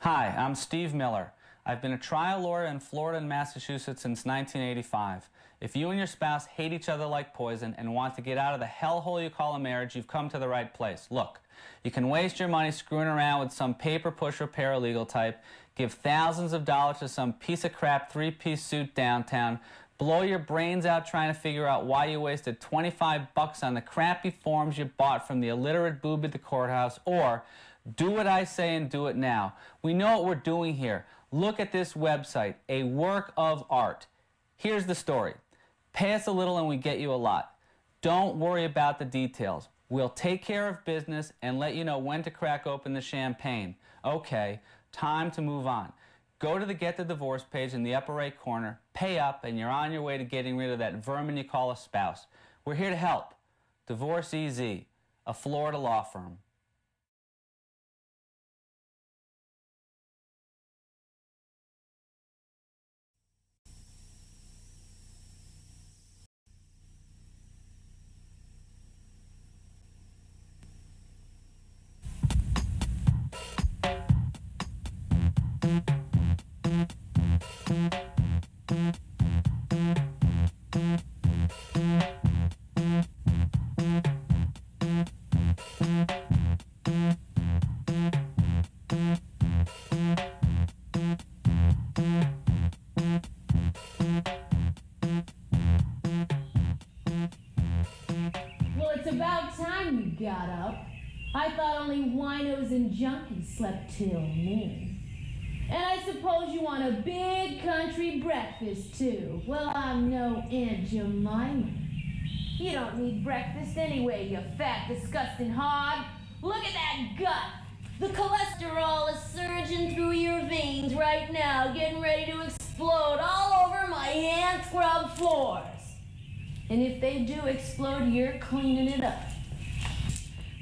Hi, I'm Steve Miller. I've been a trial lawyer in Florida and Massachusetts since 1985. If you and your spouse hate each other like poison and want to get out of the hellhole you call a marriage, you've come to the right place. Look, you can waste your money screwing around with some paper pusher paralegal type, give thousands of dollars to some piece of crap three-piece suit downtown, blow your brains out trying to figure out why you wasted $25 on the crappy forms you bought from the illiterate boob at the courthouse, or do what I say and do it now. We know what we're doing here. Look at this website, a work of art. Here's the story. Pay us a little and we get you a lot. Don't worry about the details. We'll take care of business and let you know when to crack open the champagne. Okay, time to move on. Go to the Get the Divorce page in the upper right corner, pay up, and you're on your way to getting rid of that vermin you call a spouse. We're here to help. Divorce EZ, a Florida law firm. Got up. I thought only winos and junkies slept till noon. And I suppose you want a big country breakfast too. Well, I'm no Aunt Jemima. You don't need breakfast anyway, you fat, disgusting hog. Look at that gut. The cholesterol is surging through your veins right now, getting ready to explode all over my hand-scrubbed floors. And if they do explode, you're cleaning it up.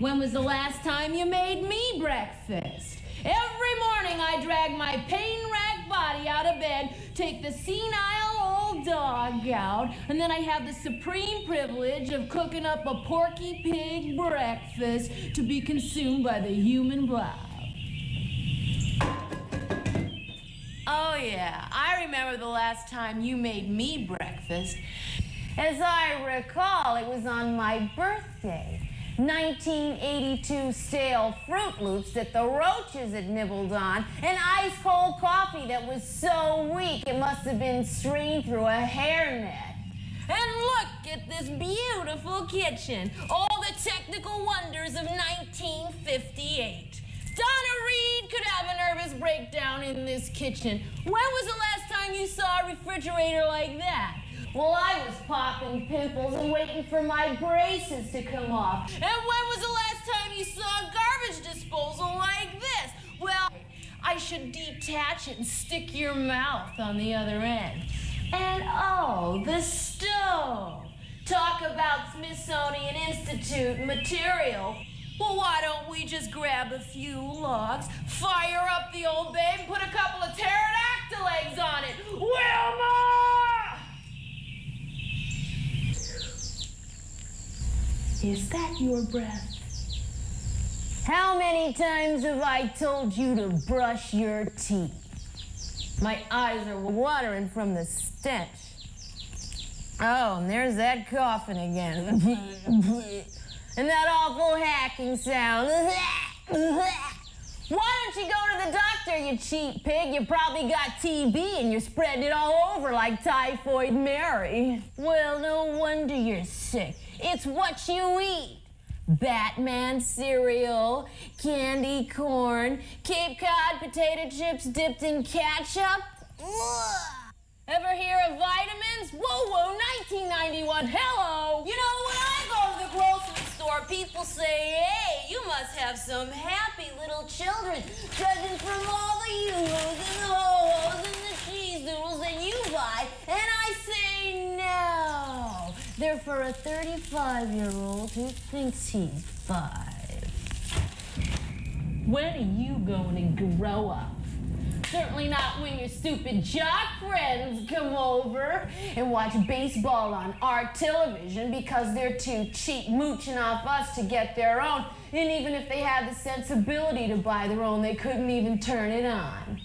When was the last time you made me breakfast? Every morning I drag my pain-racked body out of bed, take the senile old dog out, and then I have the supreme privilege of cooking up a porky pig breakfast to be consumed by the human blob. Oh yeah, I remember the last time you made me breakfast. As I recall, it was on my birthday. 1982 stale Fruit Loops that the roaches had nibbled on, and ice-cold coffee that was so weak it must have been streamed through a hairnet. And look at this beautiful kitchen, all the technical wonders of 1958. Donna Reed could have a nervous breakdown in this kitchen. When was the last time you saw a refrigerator like that? Well, I was popping pimples and waiting for my braces to come off. And when was the last time you saw a garbage disposal like this? Well, I should detach it and stick your mouth on the other end. And oh, the stove. Talk about Smithsonian Institute material. Well, why don't we just grab a few logs, fire up the old babe, and put a couple of pterodactyl eggs on it? Wilma! Is that your breath? How many times have I told you to brush your teeth? My eyes are watering from the stench. Oh, and there's that coughing again. And that awful hacking sound. Why don't you go to the doctor, you cheap pig? You probably got TB and you're spreading it all over like Typhoid Mary. Well, no wonder you're sick. It's what you eat. Batman cereal, candy corn, Cape Cod potato chips dipped in ketchup. Ugh. Ever hear of vitamins? Whoa, whoa, 1991, hello! You know, when I go to the grocery store, people say, hey, you must have some happy little children, judging from all the Euros and the ho-hos and the cheese doodles that you buy. And I say, no. They're for a 35-year-old who thinks he's 5. When are you going to grow up? certainly not when your stupid jock friends come over and watch baseball on our television because they're too cheap mooching off us to get their own. And even if they had the sensibility to buy their own, they couldn't even turn it on.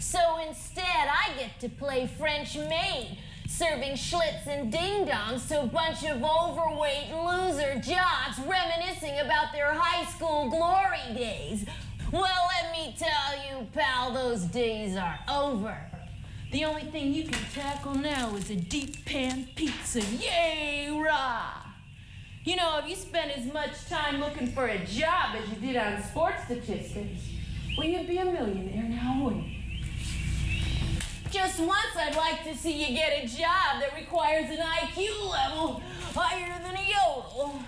So instead, I get to play French maid, serving Schlitz and ding-dongs to a bunch of overweight loser jocks reminiscing about their high school glory days. Well, let me tell you, pal, those days are over. The only thing you can tackle now is a deep pan pizza. Yay, rah! You know, if you spent as much time looking for a job as you did on sports statistics, well, you'd be a millionaire now, wouldn't you? Just once I'd like to see you get a job that requires an IQ level higher than a yodel.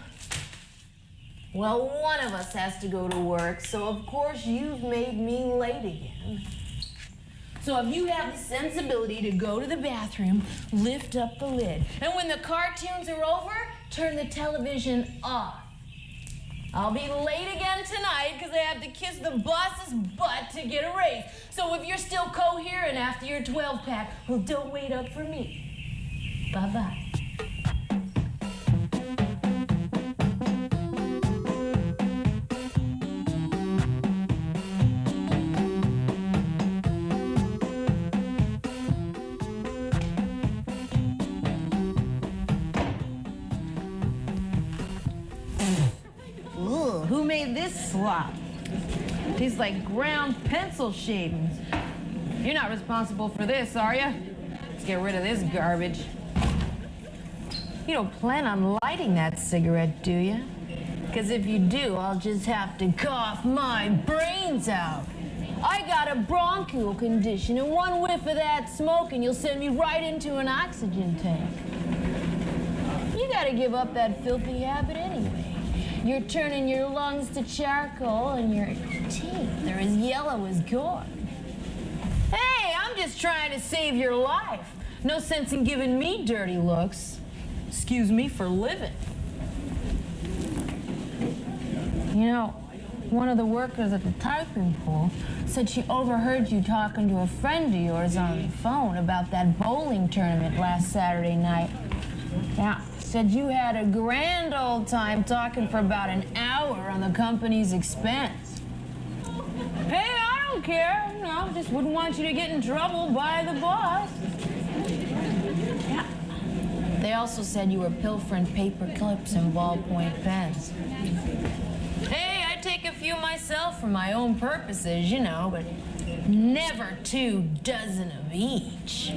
Well, one of us has to go to work, so of course you've made me late again. So if you have the sensibility to go to the bathroom, lift up the lid. And when the cartoons are over, turn the television off. I'll be late again tonight because I have to kiss the boss's butt to get a raise. So if you're still coherent after your 12-pack, well, don't wait up for me. Bye-bye. Who made this slop? Tastes like ground pencil shavings. You're not responsible for this, are you? Let's get rid of this garbage. You don't plan on lighting that cigarette, do you? Because if you do, I'll just have to cough my brains out. I got a bronchial condition, and one whiff of that smoke and you'll send me right into an oxygen tank. You gotta give up that filthy habit anyway. You're turning your lungs to charcoal and your teeth are as yellow as gourd. Hey, I'm just trying to save your life. No sense in giving me dirty looks. Excuse me for living. You know, one of the workers at the typing pool said she overheard you talking to a friend of yours on the phone about that bowling tournament last Saturday night. Yeah. Said you had a grand old time talking for about an hour on the company's expense. Hey, I don't care. No, just wouldn't want you to get in trouble by the boss. Yeah. They also said you were pilfering paper clips and ballpoint pens. Hey, I take a few myself for my own purposes, you know, but never 2 dozen of each.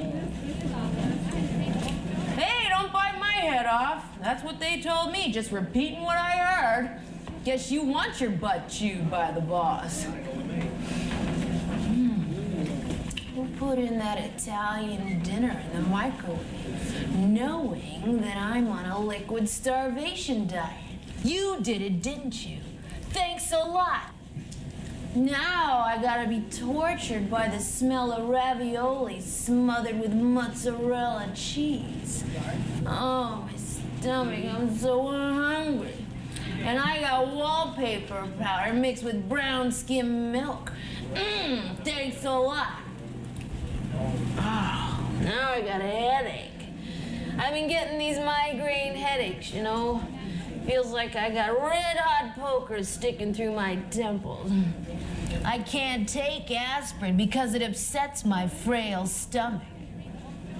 Hey, don't bite my head off. That's what they told me, just repeating what I heard. Guess you want your butt chewed by the boss. We'll put in that Italian dinner in the microwave, knowing that I'm on a liquid starvation diet. You did it, didn't you? Thanks a lot. Now I gotta be tortured by the smell of ravioli smothered with mozzarella cheese. Oh, my stomach, I'm so hungry. And I got wallpaper powder mixed with brown skim milk. Thanks a lot. Oh, now I got a headache. I've been getting these migraine headaches, you know. Feels like I got red-hot pokers sticking through my temples. I can't take aspirin because it upsets my frail stomach.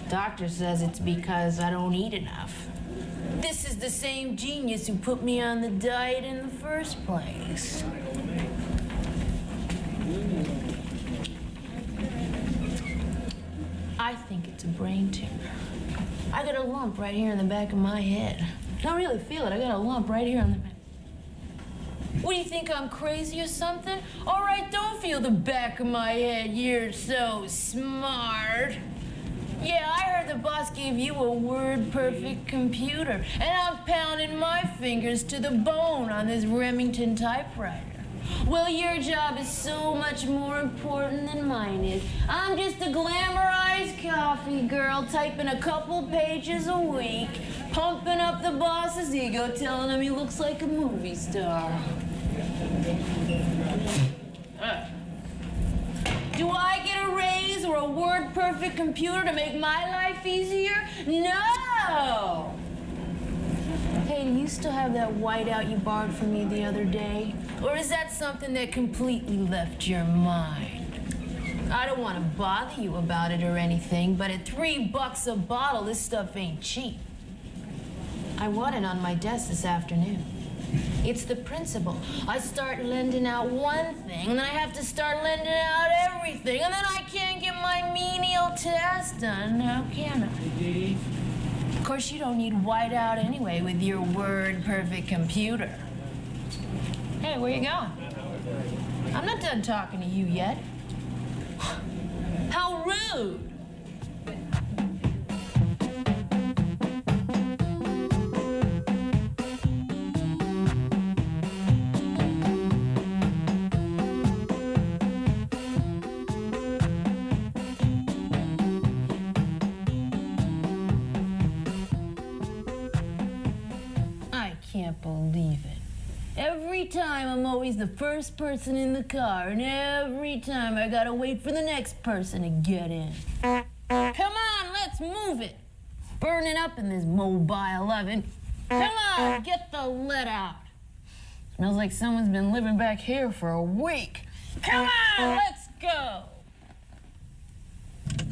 Doctor says it's because I don't eat enough. This is the same genius who put me on the diet in the first place. I think it's a brain tumor. I got a lump right here in the back of my head. I don't really feel it. I got a lump right here on the back. What do you think, I'm crazy or something? All right, don't feel the back of my head. You're so smart. Yeah, I heard the boss gave you a word-perfect computer, and I'm pounding my fingers to the bone on this Remington typewriter. Well, your job is so much more important than mine is. I'm just a glamorized coffee girl typing a couple pages a week, pumping up the boss's ego, telling him he looks like a movie star. Do I get a raise or a word-perfect computer to make my life easier? No! Hey, do you still have that whiteout you borrowed from me the other day? Or is that something that completely left your mind? I don't want to bother you about it or anything, but at $3 a bottle, this stuff ain't cheap. I want it on my desk this afternoon. It's the principle. I start lending out one thing, and then I have to start lending out everything, and then I can't get my menial task done, now can I? Of course, you don't need whiteout anyway with your word-perfect computer. Hey, where you going? I'm not done talking to you yet. How rude! I can't believe it. Every time I'm always the first person in the car, and every time I gotta wait for the next person to get in. Come on, let's move it. Burning up in this mobile oven. Come on, get the lead out. Smells like someone's been living back here for a week. Come on, let's go.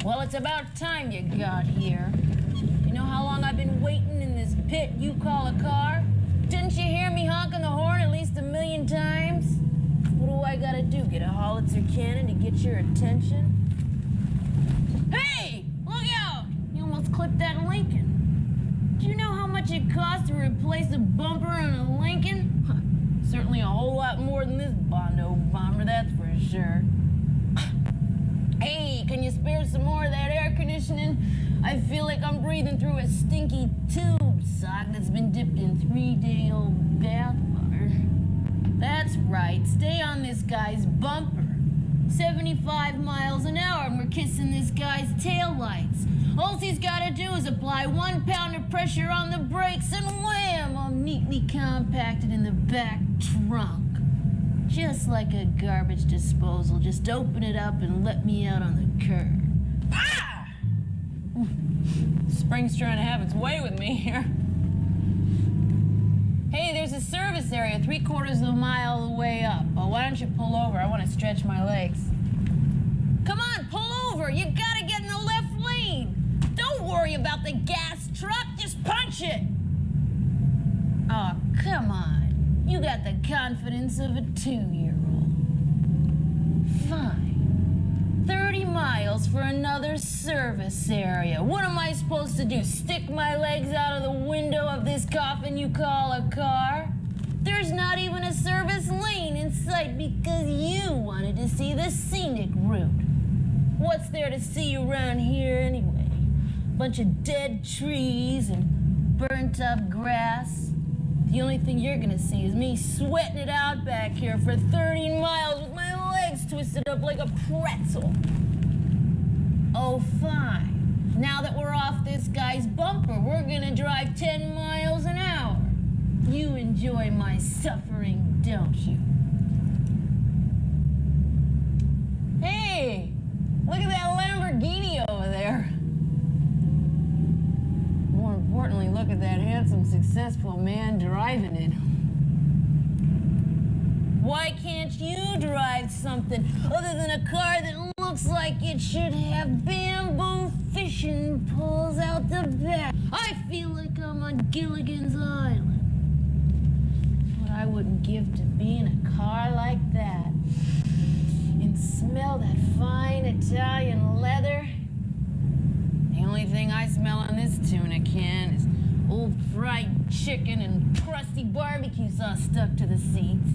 Well, it's about time you got here. You know how long I've been waiting in this pit you call a car? Didn't you hear me honking the horn at least 1,000,000 times? What do I gotta do, get a howitzer cannon to get your attention? Hey, look out! You almost clipped that Lincoln. Do you know how much it costs to replace a bumper on a Lincoln? Certainly a whole lot more than this Bondo bomber, that's for sure. Hey, can you spare some more of that air conditioning? I feel like I'm breathing through a stinky tube sock that's been dipped in 3-day-old bath water. That's right, stay on this guy's bumper. 75 miles an hour and we're kissing this guy's taillights. All he's gotta do is apply 1 pound of pressure on the brakes and wham, I'm neatly compacted in the back trunk. Just like a garbage disposal, just open it up and let me out on the curb. Ah! Spring's trying to have its way with me here. Hey, there's a service area 3/4 of a mile the way up. Well, why don't you pull over? I want to stretch my legs. Come on, pull over. You gotta get in the left lane. Don't worry about the gas truck. Just punch it. Oh, come on. You got the confidence of a 2-year-old. Fine. 30 miles for another service area. What am I supposed to do? Stick my legs out of the window of this coffin you call a car? There's not even a service lane in sight because you wanted to see the scenic route. What's there to see around here anyway? Bunch of dead trees and burnt up grass. The only thing you're gonna see is me sweating it out back here for 30 miles with my legs twisted up like a pretzel. Oh, fine. Now that we're off this guy's bumper, we're gonna drive 10 miles an hour. You enjoy my suffering, don't you? Hey, look at that Lamborghini over there. More importantly, look at that handsome, successful man driving it. Why can't you drive something other than a car that looks like it should have bamboo fishing poles out the back? I feel like I'm on Gilligan's Island. What I wouldn't give to be in a car like that and smell that fine Italian leather. The only thing I smell on this tuna can is old fried chicken and crusty barbecue sauce stuck to the seats.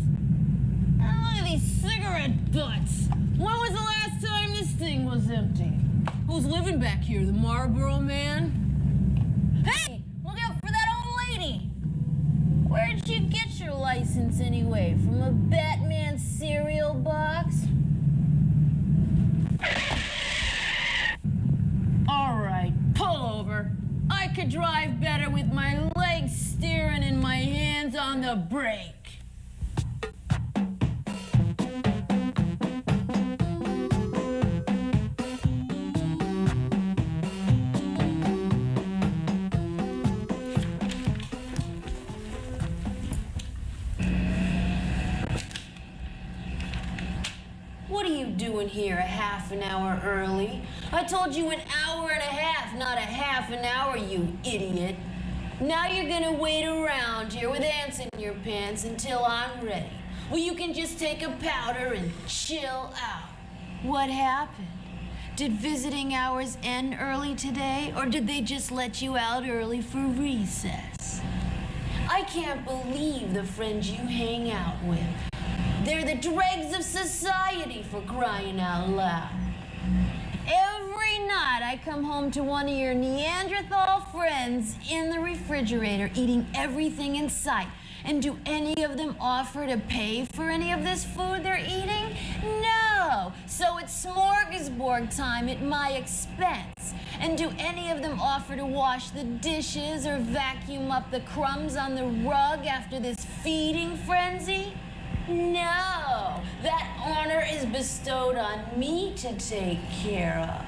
And look at these cigarette butts. When was the last time this thing was empty? Who's living back here, the Marlboro man? Hey, look out for that old lady. Where'd you get your license anyway? From a Batman cereal box? All right, pull over. I could drive better with my legs steering and my hands on the brake. doing here a half an hour early? I told you an hour and a half, not a half an hour, you idiot. Now you're gonna wait around here with ants in your pants until I'm ready. Well, you can just take a powder and chill out. What happened? Did visiting hours end early today, or did they just let you out early for recess? I can't believe the friends you hang out with. They're the dregs of society, for crying out loud. Every night I come home to one of your Neanderthal friends in the refrigerator eating everything in sight. And do any of them offer to pay for any of this food they're eating? No. So it's smorgasbord time at my expense. And do any of them offer to wash the dishes or vacuum up the crumbs on the rug after this feeding frenzy? No. That honor is bestowed on me to take care of.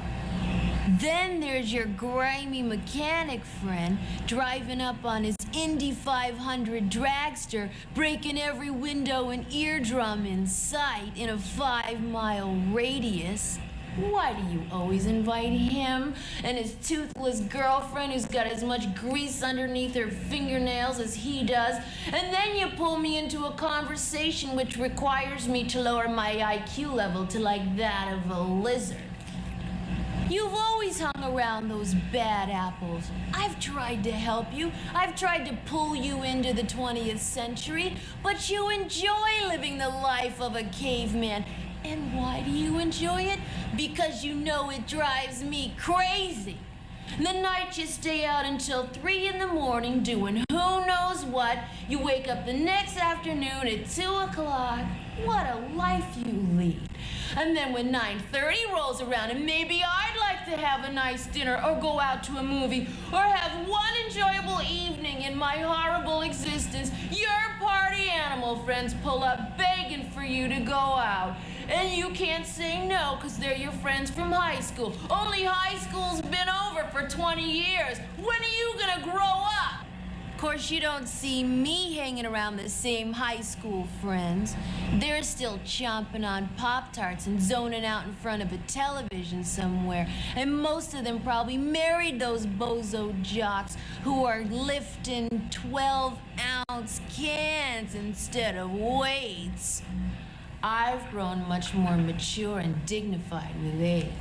Then there's your grimy mechanic friend driving up on his Indy 500 dragster, breaking every window and eardrum in sight in a 5-mile radius. Why do you always invite him and his toothless girlfriend who's got as much grease underneath her fingernails as he does? And then you pull me into a conversation which requires me to lower my IQ level to like that of a lizard. You've always hung around those bad apples. I've tried to help you. I've tried to pull you into the 20th century, but you enjoy living the life of a caveman. And why do you enjoy it? Because you know it drives me crazy. The night you stay out until 3 in the morning doing who knows what. You wake up the next afternoon at 2 o'clock. What a life you lead. And then when 9:30 rolls around and maybe I'd like to have a nice dinner or go out to a movie or have one enjoyable evening in my horrible existence, your party animal friends pull up begging for you to go out. And you can't say no because they're your friends from high school. Only high school's been over for 20 years. When are you gonna grow up? Of course, you don't see me hanging around the same high school friends. They're still chomping on Pop-Tarts and zoning out in front of a television somewhere. And most of them probably married those bozo jocks who are lifting 12-ounce cans instead of weights. I've grown much more mature and dignified with age.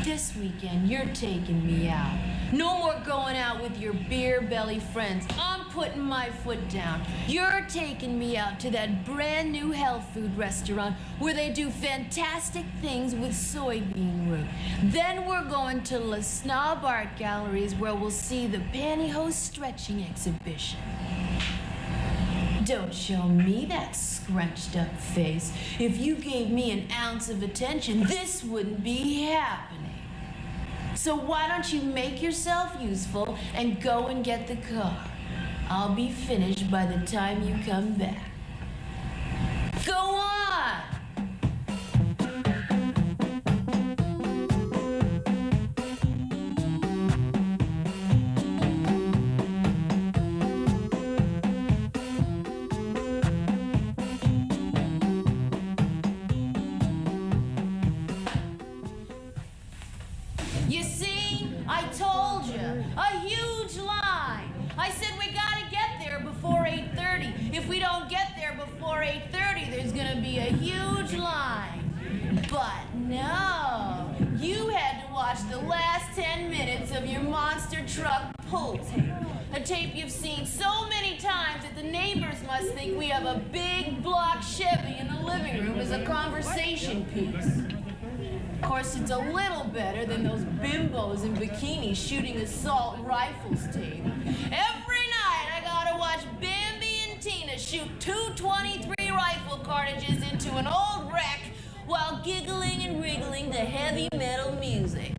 This weekend, you're taking me out. No more going out with your beer belly friends. I'm putting my foot down. You're taking me out to that brand new health food restaurant where they do fantastic things with soybean root. Then we're going to La Snob Art Galleries where we'll see the pantyhose stretching exhibition. Don't show me that scrunched up face. If you gave me an ounce of attention, this wouldn't be happening. So why don't you make yourself useful and go and get the car? I'll be finished by the time you come back. Go on! You see, I told you, a huge line. I said we gotta get there before 8:30. If we don't get there before 8:30, there's gonna be a huge line. But no, you had to watch the last 10 minutes of your monster truck pull tape. A tape you've seen so many times that the neighbors must think we have a big block Chevy in the living room as a conversation piece. Of course, it's a little better than those bimbos in bikinis shooting assault rifles tape. Every night I gotta watch Bambi and Tina shoot 223 rifle cartridges into an old wreck while giggling and wriggling to heavy metal music.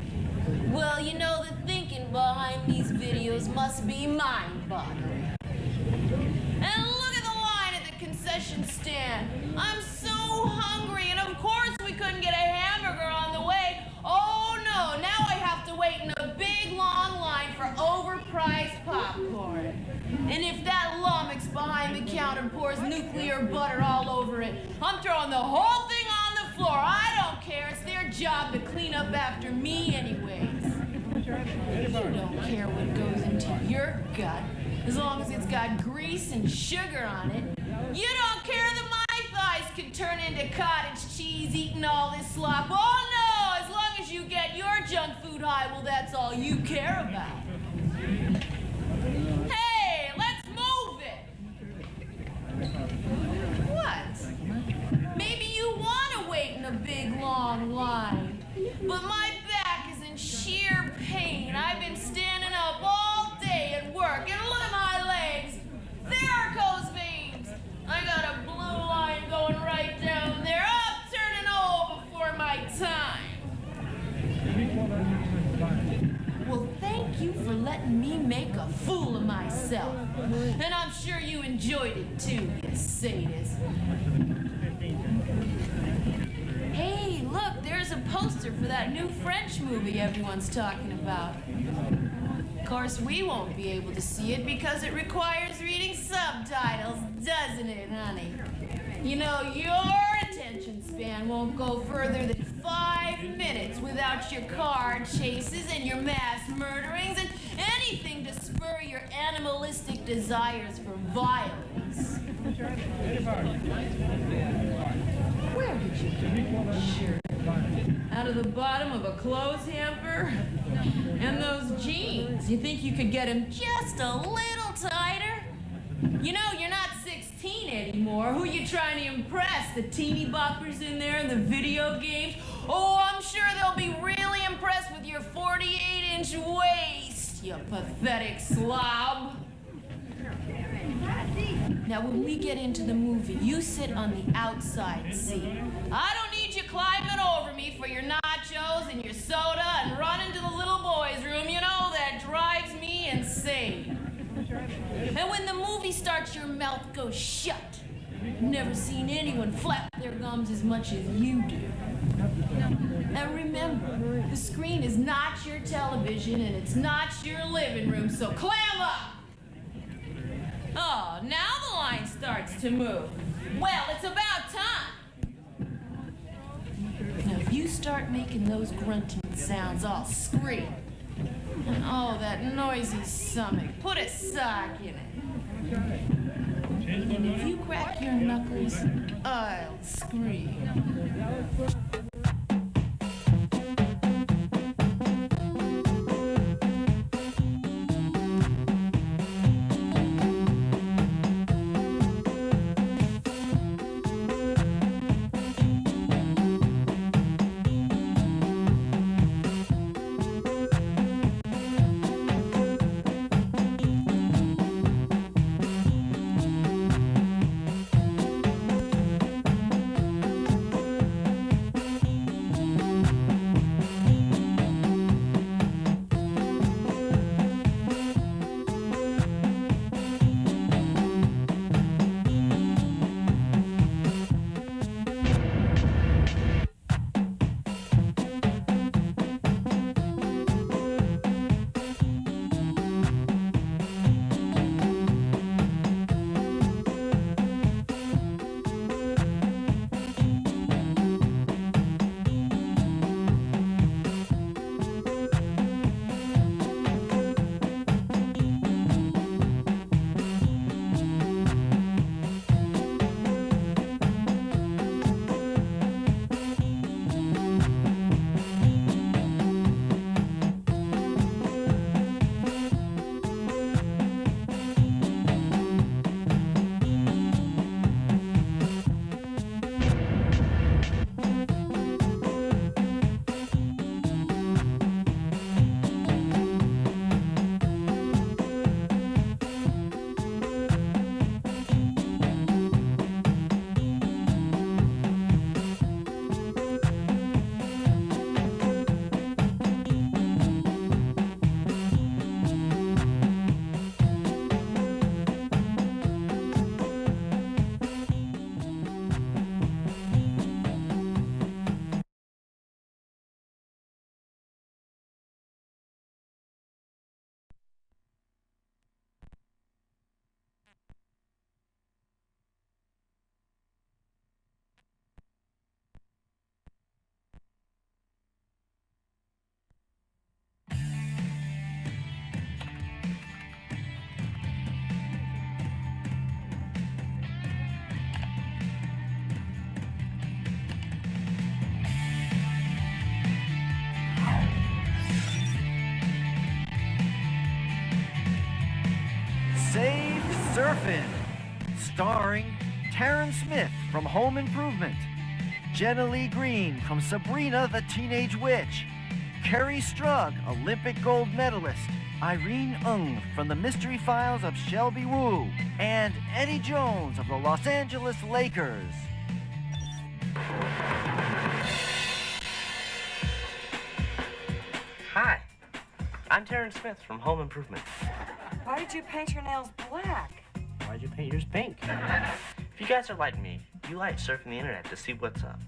Well, you know, the thinking behind these videos must be mind-boggling. And look at the line at the concession stand. I'm so hungry, and of course we couldn't get a hamburger on the way. Oh no, now I have to wait in a big long line for overpriced popcorn. And if that lummox behind the counter pours nuclear butter all over it. I'm throwing the whole thing on the floor. I don't care. It's their job to clean up after me anyways. You don't care what goes into your gut, as long as it's got grease and sugar on it. You don't care that my thighs could turn into cottage cheese eating all this slop. Oh no, as long as you get your junk food high, well, that's all you care about. Hey, let's move it. What? Maybe you want to wait in a big long line, but my back is in sheer pain. I've been standing up all day at work, and look at my legs. Varicose veins. I got a blue line going right down there. I'm turning old before my time. Well, thank you for letting me make a fool of myself. And I'm sure you enjoyed it too, you sadist. Hey, look, there's a poster for that new French movie everyone's talking about. Of course, we won't be able to see it because it requires reading subtitles, doesn't it, honey? You know, your attention span won't go further than 5 minutes without your car chases and your mass murderings and anything to spur your animalistic desires for violence. Where did you get that shirt? Out of the bottom of a clothes hamper? And those jeans, you think you could get them just a little tighter? You know, you're not 16 anymore. Who you trying to impress? The teeny boppers in there in the video games? Oh, I'm sure they'll be really impressed with your 48-inch waist, you pathetic slob. Now, when we get into the movie, you sit on the outside seat. I don't need you climbing over me for your nachos and your soda and running to the little boys' room. You know, that drives me insane. And when the movie starts, your mouth goes shut. Never seen anyone flap their gums as much as you do. And remember, the screen is not your television and it's not your living room, so clam up! Oh, now the line starts to move. Well, it's about time. Now, if you start making those grunting sounds, I'll scream. And oh, that noisy stomach. Put a sock in it. And if you crack your knuckles, I'll scream. Surfin', starring Taryn Smith from Home Improvement, Jenna Lee Green from Sabrina the Teenage Witch, Carrie Strug, Olympic gold medalist, Irene Ung from the Mystery Files of Shelby Woo, and Eddie Jones of the Los Angeles Lakers. Hi, I'm Taryn Smith from Home Improvement. Why did you paint your nails black? Why'd you paint yours pink? If you guys are like me, you like surfing the internet to see what's up.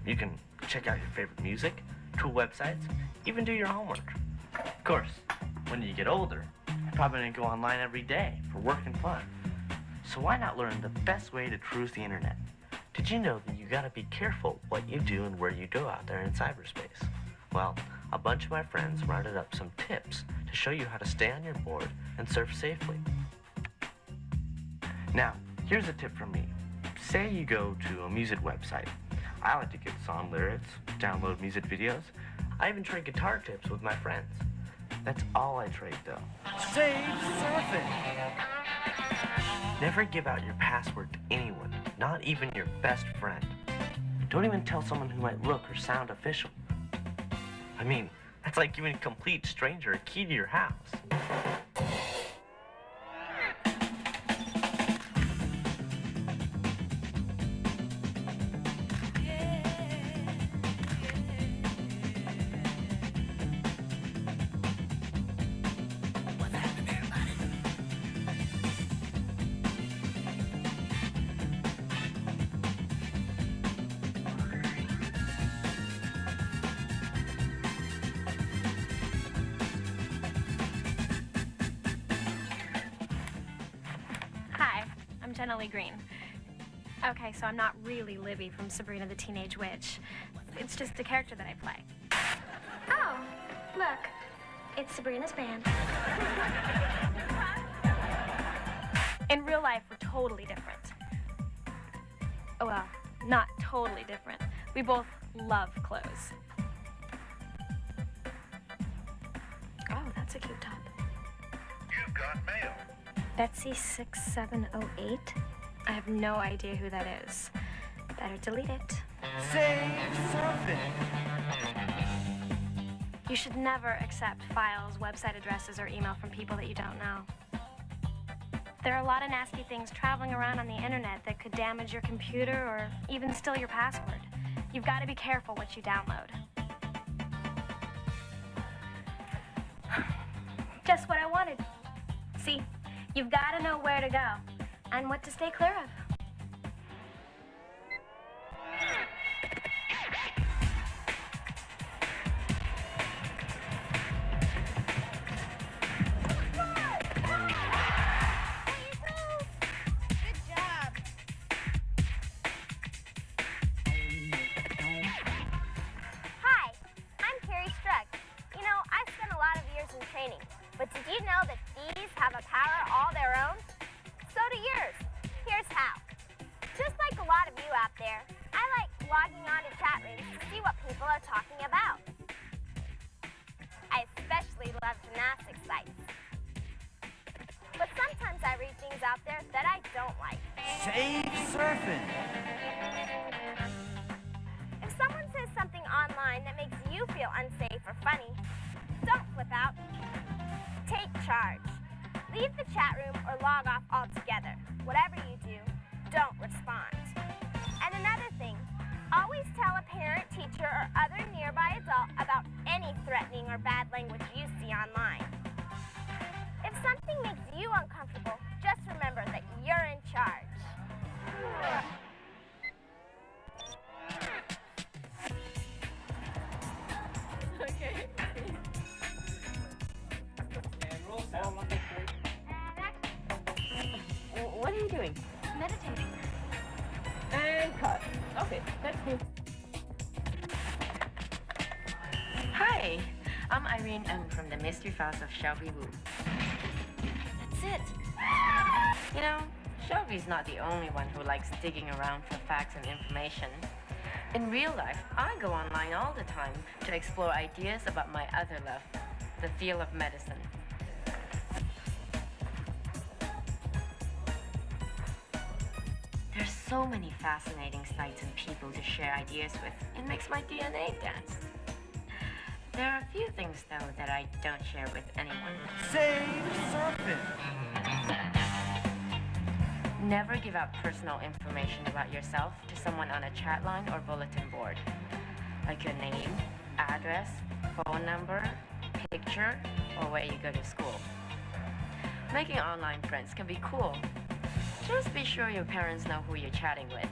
You can check out your favorite music, tool websites, even do your homework. Of course, when you get older, you're probably gonna go online every day for work and fun. So why not learn the best way to cruise the internet? Did you know that you gotta be careful what you do and where you go out there in cyberspace? Well, a bunch of my friends rounded up some tips to show you how to stay on your board and surf safely. Now, here's a tip from me. Say you go to a music website. I like to get song lyrics, download music videos. I even trade guitar tips with my friends. That's all I trade though. Save surfing. Never give out your password to anyone, not even your best friend. Don't even tell someone who might look or sound official. I mean, that's like giving a complete stranger a key to your house. Jenna Lee Green. Okay, so I'm not really Libby from Sabrina the Teenage Witch. It's just a character that I play. Oh, look. It's Sabrina's band. In real life, we're totally different. Oh, well, not totally different. We both love clothes. Oh, that's a cute top. You've got mail. Betsy 6708? I have no idea who that is. Better delete it. Save surfing. You should never accept files, website addresses, or email from people that you don't know. There are a lot of nasty things traveling around on the internet that could damage your computer or even steal your password. You've got to be careful what you download. Just what I wanted. See? You've got to know where to go and what to stay clear of. Hi, I'm Carrie Strug. You know, I've spent a lot of years in training, but did you know that these have a power all their own? So do yours. Here's how. Just like a lot of you out there, I like logging on to chat rooms to see what people are talking about. I especially love gymnastics sites. But sometimes I read things out there that I don't like. Save surfing. If someone says something online that makes you feel unsafe or funny, don't flip out. Take charge. Leave the chat room or log off altogether. Whatever you do, don't respond. And another thing, always tell a parent, teacher, or other nearby adult about any threatening or bad language you see online. If something makes you uncomfortable, just remember that you're in charge. Okay. What are you doing? Meditating. And cut. Okay, that's cool. Hi, I'm Irene Ung from the Mystery Files of Shelby Woo. That's it. You know, Shelby's not the only one who likes digging around for facts and information. In real life, I go online all the time to explore ideas about my other love, the field of medicine. so many fascinating sites and people to share ideas with. It makes my DNA dance. There are a few things, though, that I don't share with anyone. Save surfing. Never give out personal information about yourself to someone on a chat line or bulletin board. Like your name, address, phone number, picture, or where you go to school. Making online friends can be cool. Just be sure your parents know who you're chatting with.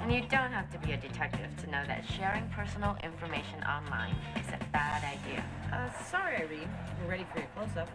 And you don't have to be a detective to know that sharing personal information online is a bad idea. Sorry, Irene. We're ready for your close-up.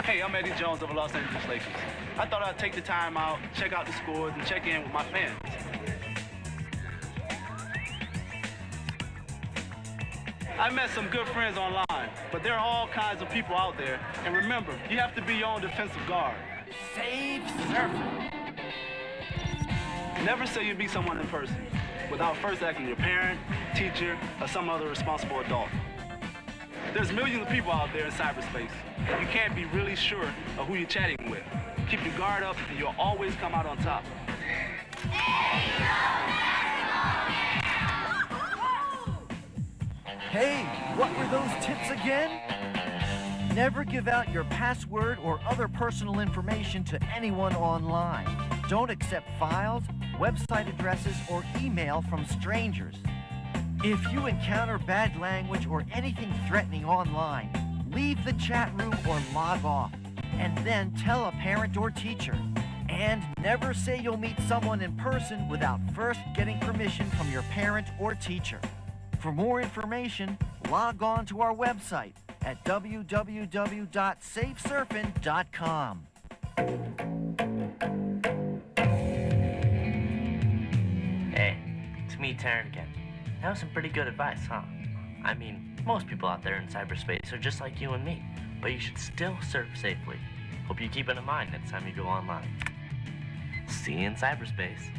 Hey, I'm Eddie Jones of the Los Angeles Lakers. I thought I'd take the time out, check out the scores, and check in with my fans. I met some good friends online, but there are all kinds of people out there. And remember, you have to be your own defensive guard. Save surfing. Never say you meet someone in person without first asking your parent, teacher, or some other responsible adult. There's millions of people out there in cyberspace. You can't be really sure of who you're chatting with. Keep your guard up and you'll always come out on top. Hey, what were those tips again? Never give out your password or other personal information to anyone online. Don't accept files, website addresses, or email from strangers. If you encounter bad language or anything threatening online, leave the chat room or log off, and then tell a parent or teacher. And never say you'll meet someone in person without first getting permission from your parent or teacher. For more information, log on to our website at www.safesurfing.com. Hey, it's me, Taryn again. That was some pretty good advice, huh? I mean, most people out there in cyberspace are just like you and me, but you should still surf safely. Hope you keep it in mind next time you go online. See you in cyberspace.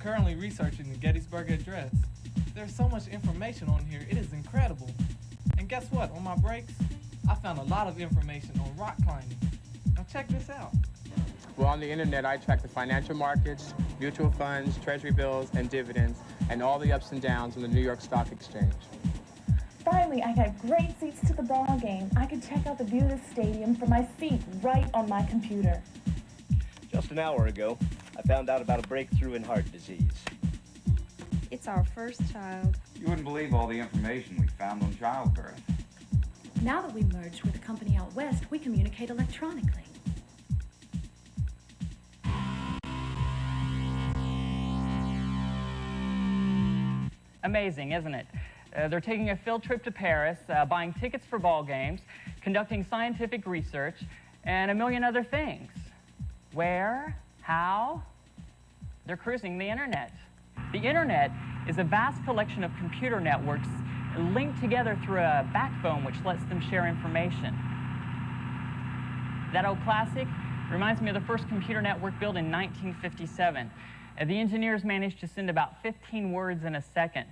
currently researching the Gettysburg Address. There's so much information on here, it is incredible. And guess what? On my breaks, I found a lot of information on rock climbing. Now check this out. Well, on the internet, I track the financial markets, mutual funds, treasury bills, and dividends, and all the ups and downs on the New York Stock Exchange. Finally, I got great seats to the ball game. I could check out the view of the stadium from my seat right on my computer. Just an hour ago, I found out about a breakthrough in heart disease. It's our first child. You wouldn't believe all the information we found on childbirth. Now that we've merged with a company out west, we communicate electronically. Amazing, isn't it? They're taking a field trip to Paris, buying tickets for ball games, conducting scientific research, and a million other things. Where? How? They're cruising the internet. The internet is a vast collection of computer networks linked together through a backbone which lets them share information. That old classic reminds me of the first computer network built in 1957. The engineers managed to send about 15 words in a second.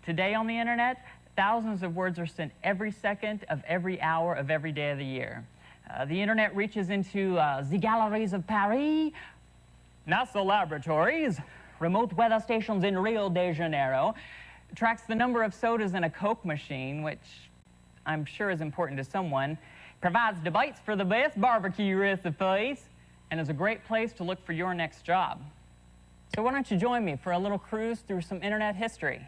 Today on the internet, thousands of words are sent every second of every hour of every day of the year. The internet reaches into the galleries of Paris, NASA laboratories, remote weather stations in Rio de Janeiro, tracks the number of sodas in a Coke machine, which I'm sure is important to someone, provides debates for the best barbecue recipes, and is a great place to look for your next job. So why don't you join me for a little cruise through some internet history?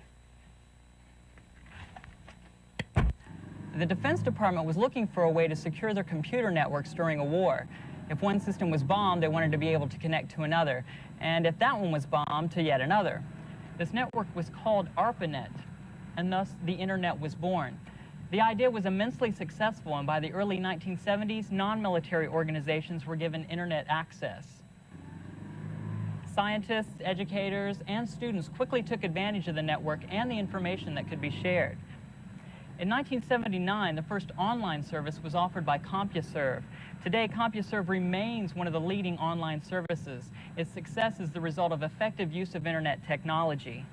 The Defense Department was looking for a way to secure their computer networks during a war. If one system was bombed, they wanted to be able to connect to another, and if that one was bombed, to yet another. This network was called ARPANET, and thus the internet was born. The idea was immensely successful, and by the early 1970s, non-military organizations were given internet access. Scientists, educators, and students quickly took advantage of the network and the information that could be shared. In 1979, the first online service was offered by CompuServe. Today, CompuServe remains one of the leading online services. Its success is the result of effective use of internet technology.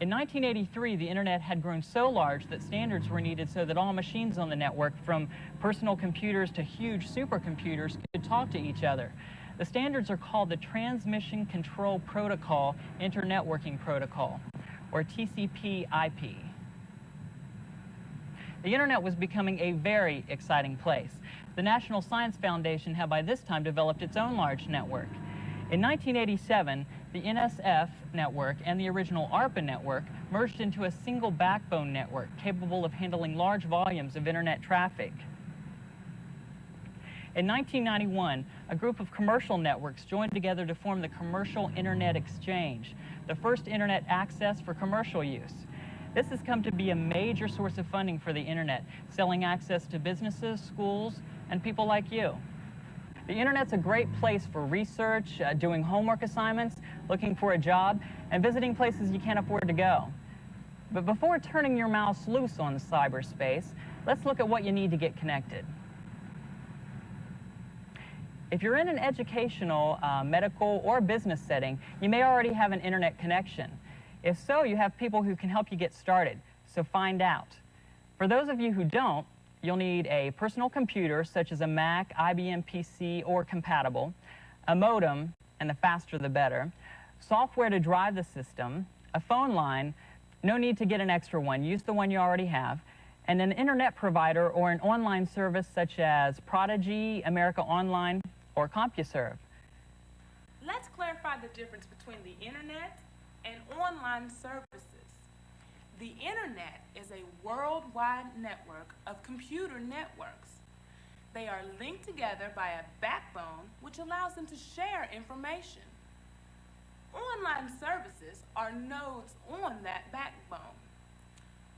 In 1983, the internet had grown so large that standards were needed so that all machines on the network, from personal computers to huge supercomputers, could talk to each other. The standards are called the Transmission Control Protocol Internetworking Protocol, or TCP/IP. The internet was becoming a very exciting place. The National Science Foundation had by this time developed its own large network. In 1987, the NSF network and the original ARPA network merged into a single backbone network capable of handling large volumes of internet traffic. In 1991, a group of commercial networks joined together to form the Commercial Internet Exchange, the first internet access for commercial use. This has come to be a major source of funding for the internet, selling access to businesses, schools, and people like you. The internet's a great place for research, doing homework assignments, looking for a job, and visiting places you can't afford to go. But before turning your mouse loose on cyberspace, let's look at what you need to get connected. If you're in an educational, medical, or business setting, you may already have an internet connection. If so, you have people who can help you get started, so find out. For those of you who don't, you'll need a personal computer, such as a Mac, IBM PC, or compatible, a modem, and the faster the better, software to drive the system, a phone line, no need to get an extra one, use the one you already have, and an internet provider or an online service such as Prodigy, America Online, or CompuServe. Let's clarify the difference between the internet and online services. The internet is a worldwide network of computer networks. They are linked together by a backbone which allows them to share information. Online services are nodes on that backbone.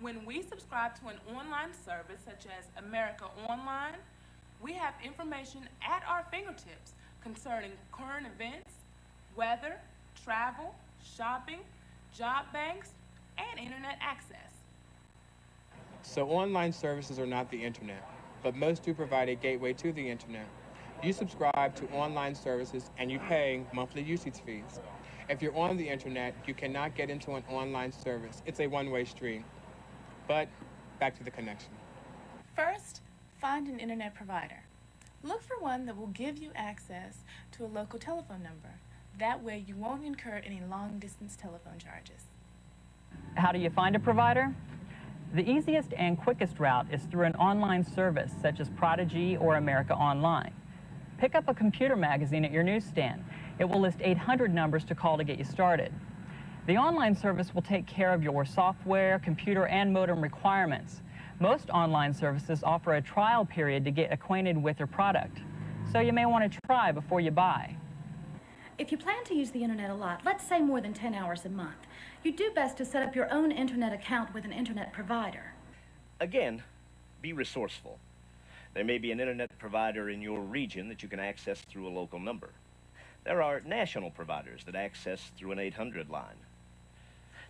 When we subscribe to an online service such as America Online, we have information at our fingertips concerning current events, weather, travel, shopping, job banks, and internet access. So online services are not the internet, but most do provide a gateway to the internet. You subscribe to online services and you pay monthly usage fees. If you're on the internet, you cannot get into an online service. It's a one-way street. But back to the connection. First, find an internet provider. Look for one that will give you access to a local telephone number. That way you won't incur any long-distance telephone charges. How do you find a provider? The easiest and quickest route is through an online service such as Prodigy or America Online. Pick up a computer magazine at your newsstand. It will list 800 numbers to call to get you started. The online service will take care of your software, computer, and modem requirements. Most online services offer a trial period to get acquainted with your product, so you may want to try before you buy. If you plan to use the internet a lot, let's say more than 10 hours a month, you do best to set up your own internet account with an internet provider. Again, be resourceful. There may be an internet provider in your region that you can access through a local number. There are national providers that access through an 800 line.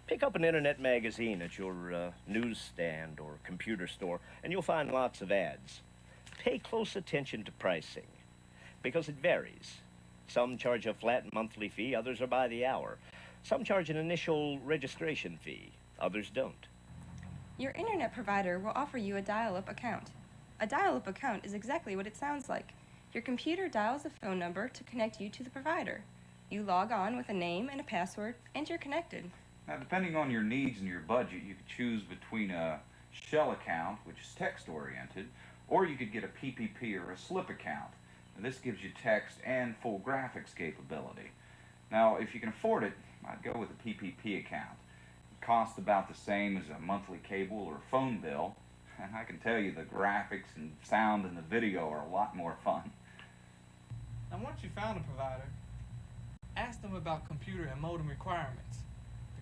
Pick up an internet magazine at your newsstand or computer store, and you'll find lots of ads. Pay close attention to pricing, because it varies. Some charge a flat monthly fee, others are by the hour. Some charge an initial registration fee, others don't. Your internet provider will offer you a dial-up account. A dial-up account is exactly what it sounds like. Your computer dials a phone number to connect you to the provider. You log on with a name and a password, and you're connected. Now, depending on your needs and your budget, you could choose between a shell account, which is text-oriented, or you could get a PPP or a slip account. Now, this gives you text and full graphics capability. Now, if you can afford it, I'd go with a PPP account. It costs about the same as a monthly cable or phone bill, and I can tell you the graphics and sound and the video are a lot more fun. Now, once you found a provider, ask them about computer and modem requirements.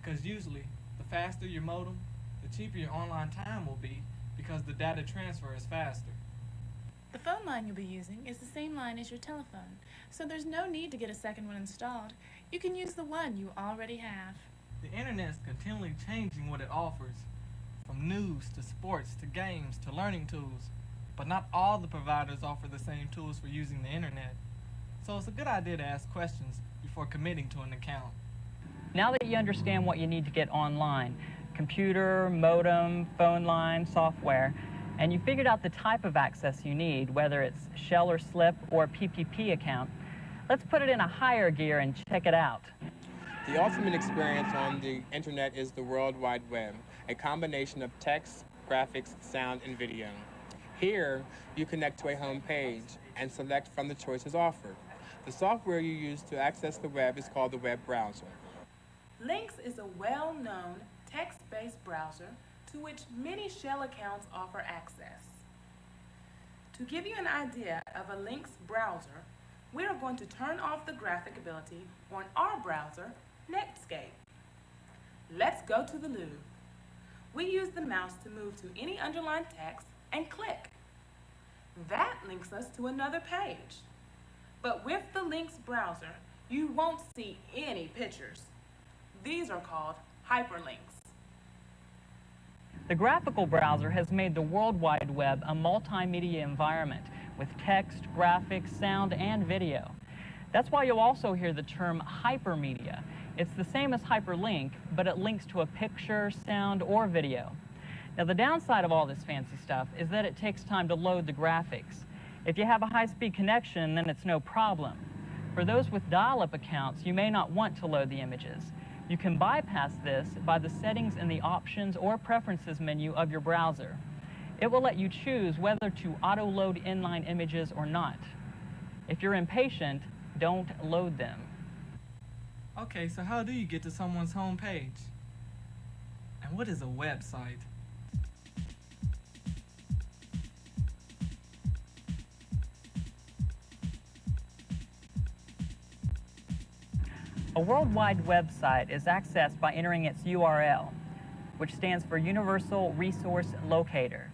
Because usually, the faster your modem, the cheaper your online time will be, because the data transfer is faster. The phone line you'll be using is the same line as your telephone, so there's no need to get a second one installed. You can use the one you already have. The internet's continually changing what it offers, from news to sports to games to learning tools. But not all the providers offer the same tools for using the internet. So it's a good idea to ask questions before committing to an account. Now that you understand what you need to get online, computer, modem, phone line, software, and you figured out the type of access you need, whether it's shell or slip or PPP account, let's put it in a higher gear and check it out. The ultimate experience on the internet is the World Wide Web, a combination of text, graphics, sound, and video. Here, you connect to a home page and select from the choices offered. The software you use to access the web is called the web browser. Lynx is a well-known text-based browser to which many shell accounts offer access. To give you an idea of a Lynx browser, we are going to turn off the graphic ability on our browser, Netscape. Let's go to the Louvre. We use the mouse to move to any underlined text and click. That links us to another page. But with the Lynx browser, you won't see any pictures. These are called hyperlinks. The graphical browser has made the World Wide Web a multimedia environment with text, graphics, sound, and video. That's why you'll also hear the term hypermedia. It's the same as hyperlink, but it links to a picture, sound, or video. Now, the downside of all this fancy stuff is that it takes time to load the graphics. If you have a high-speed connection, then it's no problem. For those with dial-up accounts, you may not want to load the images. You can bypass this by the settings in the Options or Preferences menu of your browser. It will let you choose whether to auto-load inline images or not. If you're impatient, don't load them. Okay, so how do you get to someone's home page? And what is a website? A worldwide website is accessed by entering its URL, which stands for Universal Resource Locator.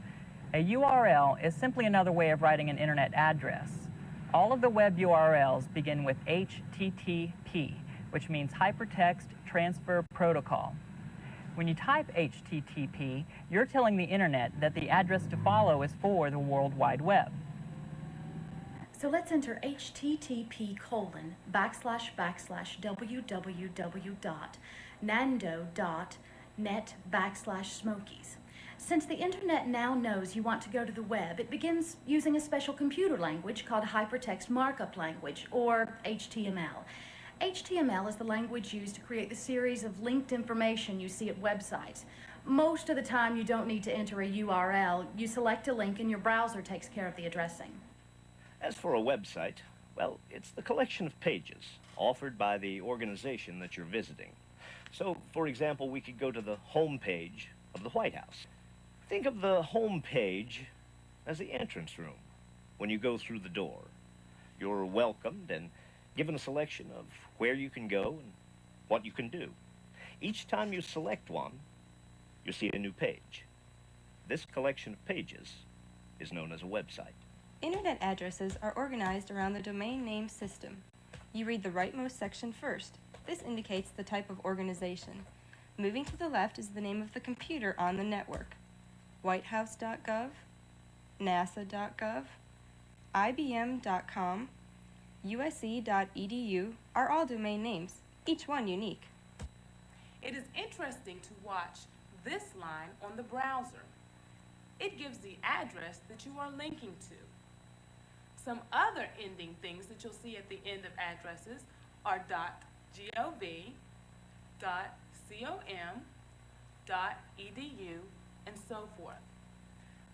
A URL is simply another way of writing an internet address. All of the web URLs begin with HTTP, which means Hypertext Transfer Protocol. When you type HTTP, you're telling the internet that the address to follow is for the World Wide Web. So let's enter http://www.nando.net/smokies. Since the internet now knows you want to go to the web, it begins using a special computer language called Hypertext Markup Language, or HTML. HTML is the language used to create the series of linked information you see at websites. Most of the time you don't need to enter a URL. You select a link and your browser takes care of the addressing. As for a website, well, it's the collection of pages offered by the organization that you're visiting. So, for example, we could go to the home page of the White House. Think of the home page as the entrance room. When you go through the door, you're welcomed and given a selection of where you can go and what you can do. Each time you select one, you see a new page. This collection of pages is known as a website. Internet addresses are organized around the domain name system. You read the rightmost section first. This indicates the type of organization. Moving to the left is the name of the computer on the network. whitehouse.gov, nasa.gov, ibm.com, usc.edu are all domain names, each one unique. It is interesting to watch this line on the browser. It gives the address that you are linking to. Some other ending things that you'll see at the end of addresses are .gov, .com, .edu, and so forth.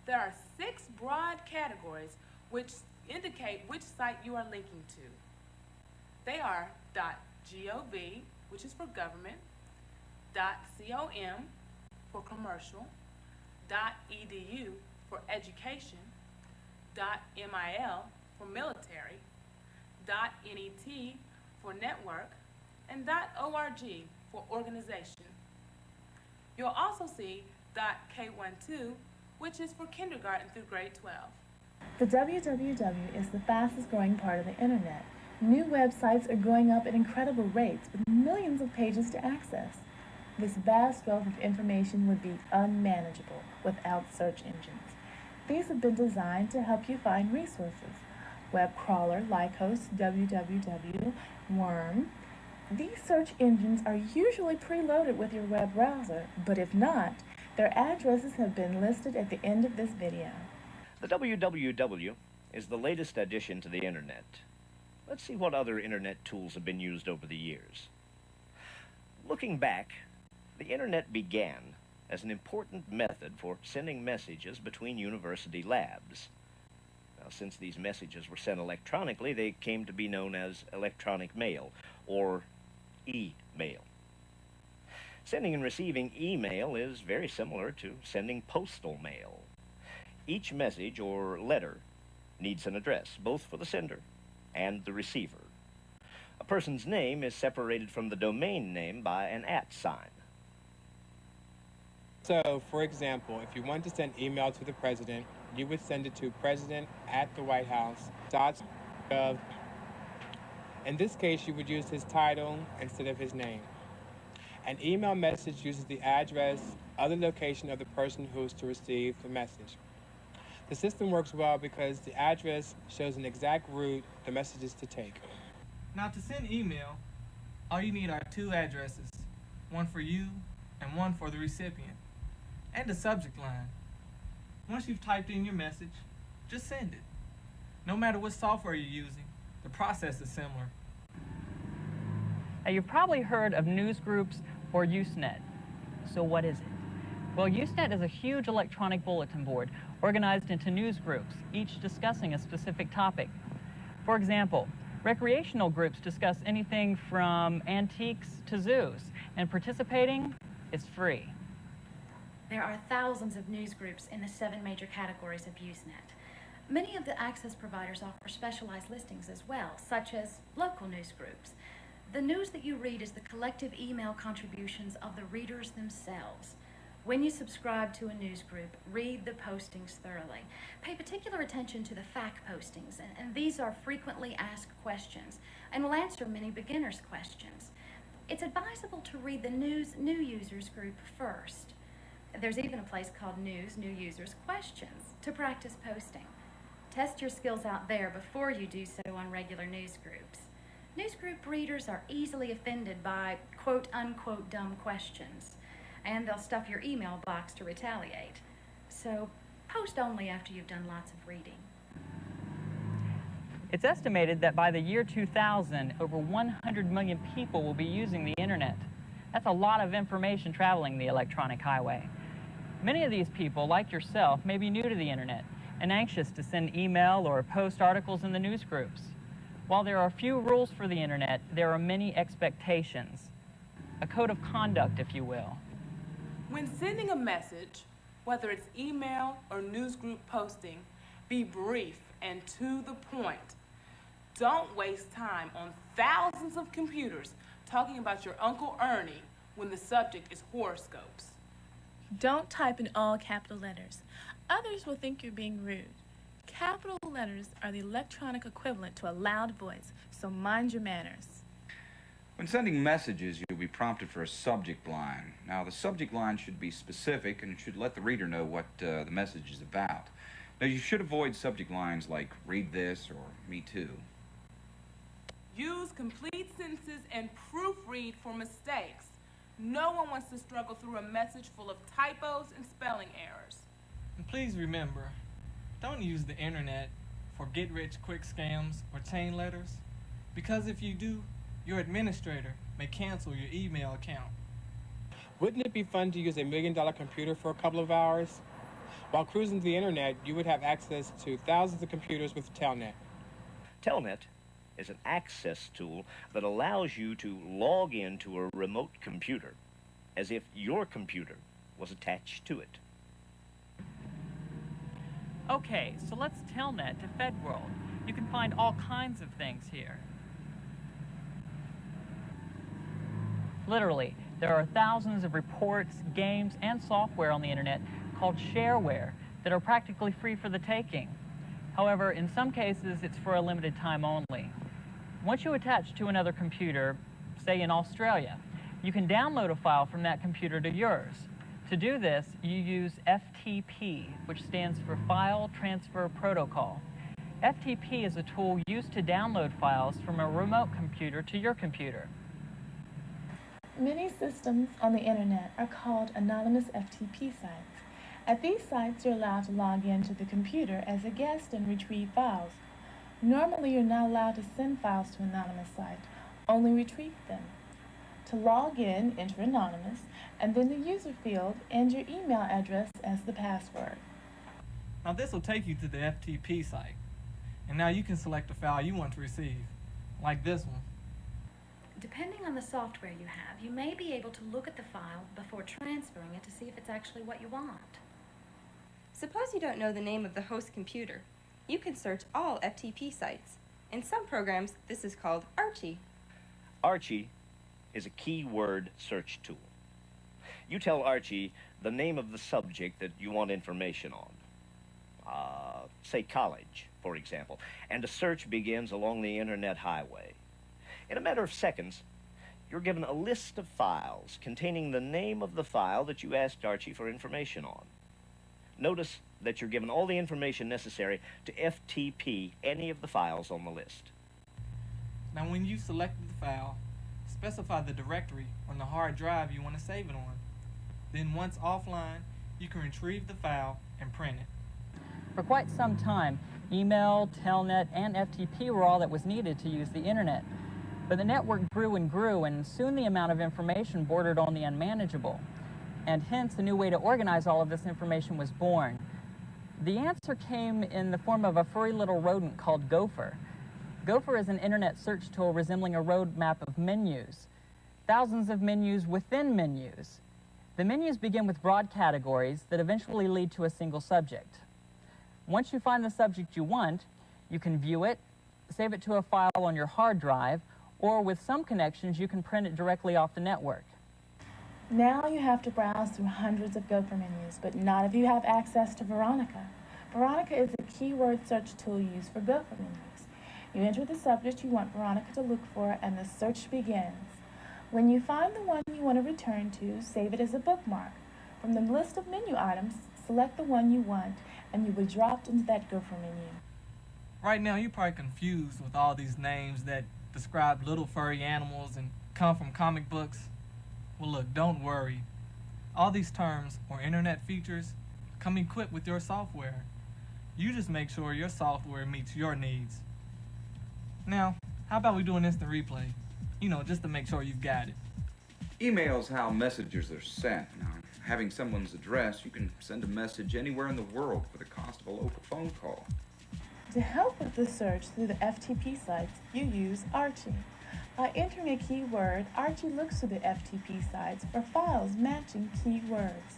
There are 6 broad categories which indicate which site you are linking to. They are .gov, which is for government, .com for commercial, .edu for education, .mil for military, .net for network, and .org for organization. You'll also see .k12, which is for kindergarten through grade 12. The www is the fastest growing part of the internet. New websites are going up at incredible rates with millions of pages to access. This vast wealth of information would be unmanageable without search engines. These have been designed to help you find resources. Web crawler, Lycos, www, Worm. These search engines are usually preloaded with your web browser, but if not, their addresses have been listed at the end of this video. The www is the latest addition to the internet. Let's see what other internet tools have been used over the years. Looking back, the internet began as an important method for sending messages between university labs. Now, since these messages were sent electronically, they came to be known as electronic mail, or e-mail. Sending and receiving email is very similar to sending postal mail. Each message or letter needs an address, both for the sender and the receiver. A person's name is separated from the domain name by an @ sign. So, for example, if you want to send email to the president, you would send it to president@thewhitehouse.gov. In this case, you would use his title instead of his name. An email message uses the address of the location of the person who is to receive the message. The system works well because the address shows an exact route the message is to take. Now, to send email, all you need are 2 addresses, one for you and one for the recipient, and a subject line. Once you've typed in your message, just send it. No matter what software you're using, the process is similar. Now, you've probably heard of newsgroups or Usenet. So what is it? Well, Usenet is a huge electronic bulletin board organized into news groups, each discussing a specific topic. For example, recreational groups discuss anything from antiques to zoos, and participating is free. There are thousands of news groups in the 7 major categories of Usenet. Many of the access providers offer specialized listings as well, such as local news groups. The news that you read is the collective email contributions of the readers themselves. When you subscribe to a news group, read the postings thoroughly. Pay particular attention to the fact postings, and these are frequently asked questions and will answer many beginners' questions. It's advisable to read the News New Users group first. There's even a place called News New Users Questions to practice posting. Test your skills out there before you do so on regular news groups. Newsgroup readers are easily offended by quote-unquote dumb questions, and they'll stuff your email box to retaliate. So post only after you've done lots of reading. It's estimated that by the year 2000, over 100 million people will be using the internet. That's a lot of information traveling the electronic highway. Many of these people, like yourself, may be new to the internet and anxious to send email or post articles in the news groups. While there are few rules for the internet, there are many expectations. A code of conduct, if you will. When sending a message, whether it's email or newsgroup posting, be brief and to the point. Don't waste time on thousands of computers talking about your Uncle Ernie when the subject is horoscopes. Don't type in all capital letters. Others will think you're being rude. Capital letters are the electronic equivalent to a loud voice, so mind your manners. When sending messages, you'll be prompted for a subject line. Now, the subject line should be specific and should let the reader know what the message is about. Now, you should avoid subject lines like, read this or me too. Use complete sentences and proofread for mistakes. No one wants to struggle through a message full of typos and spelling errors. And please remember, don't use the internet for get-rich-quick scams or chain letters, because if you do, your administrator may cancel your email account. Wouldn't it be fun to use $1 million computer for a couple of hours? While cruising the internet, you would have access to thousands of computers with Telnet. Telnet is an access tool that allows you to log into a remote computer as if your computer was attached to it. Okay, so let's Telnet to FedWorld. You can find all kinds of things here. Literally, there are thousands of reports, games, and software on the internet called shareware that are practically free for the taking. However, in some cases, it's for a limited time only. Once you attach to another computer, say in Australia, you can download a file from that computer to yours. To do this, you use FTP, which stands for File Transfer Protocol. FTP is a tool used to download files from a remote computer to your computer. Many systems on the internet are called anonymous FTP sites. At these sites, you're allowed to log into the computer as a guest and retrieve files. Normally, you're not allowed to send files to an anonymous site, only retrieve them. To log in, enter anonymous, and then the user field and your email address as the password. Now this will take you to the FTP site, and now you can select the file you want to receive, like this one. Depending on the software you have, you may be able to look at the file before transferring it to see if it's actually what you want. Suppose you don't know the name of the host computer. You can search all FTP sites. In some programs, this is called Archie. Archie is a keyword search tool. You tell Archie the name of the subject that you want information on. Say college, for example, and a search begins along the internet highway. In a matter of seconds, you're given a list of files containing the name of the file that you asked Archie for information on. Notice that you're given all the information necessary to FTP any of the files on the list. Now when you've selected the file, specify the directory on the hard drive you want to save it on. Then once offline, you can retrieve the file and print it. For quite some time, email, Telnet, and FTP were all that was needed to use the internet. But the network grew and grew, and soon the amount of information bordered on the unmanageable. And hence, a new way to organize all of this information was born. The answer came in the form of a furry little rodent called Gopher. Gopher is an internet search tool resembling a road map of menus. Thousands of menus within menus. The menus begin with broad categories that eventually lead to a single subject. Once you find the subject you want, you can view it, save it to a file on your hard drive, or with some connections, you can print it directly off the network. Now you have to browse through hundreds of Gopher menus, but not if you have access to Veronica. Veronica is a keyword search tool used for Gopher menus. You enter the subject you want Veronica to look for, and the search begins. When you find the one you want to return to, save it as a bookmark. From the list of menu items, select the one you want, and you'll be dropped into that Gopher menu. Right now, you're probably confused with all these names that describe little furry animals and come from comic books. Well, look, don't worry. All these terms or internet features come equipped with your software. You just make sure your software meets your needs. Now, how about we do an instant replay? You know, just to make sure you've got it. Email's how messages are sent. Now, having someone's address, you can send a message anywhere in the world for the cost of a local phone call. To help with the search through the FTP sites, you use Archie. By entering a keyword, Archie looks through the FTP sites for files matching keywords.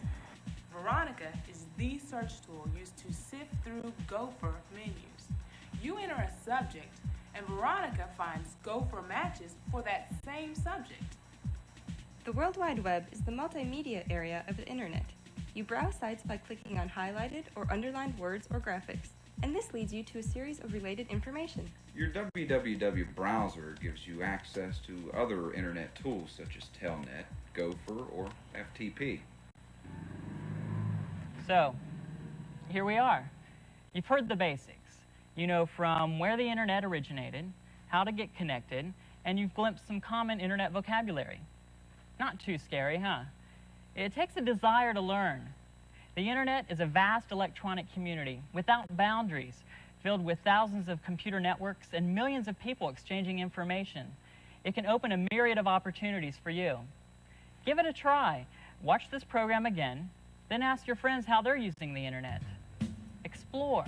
Veronica is the search tool used to sift through Gopher menus. You enter a subject, and Veronica finds Gopher matches for that same subject. The World Wide Web is the multimedia area of the internet. You browse sites by clicking on highlighted or underlined words or graphics, and this leads you to a series of related information. Your www browser gives you access to other internet tools such as Telnet, Gopher, or FTP. So, here we are. You've heard the basics. You know from where the internet originated, how to get connected, and you've glimpsed some common internet vocabulary. Not too scary, huh? It takes a desire to learn. The internet is a vast electronic community without boundaries, filled with thousands of computer networks and millions of people exchanging information. It can open a myriad of opportunities for you. Give it a try. Watch this program again, then ask your friends how they're using the internet. Explore.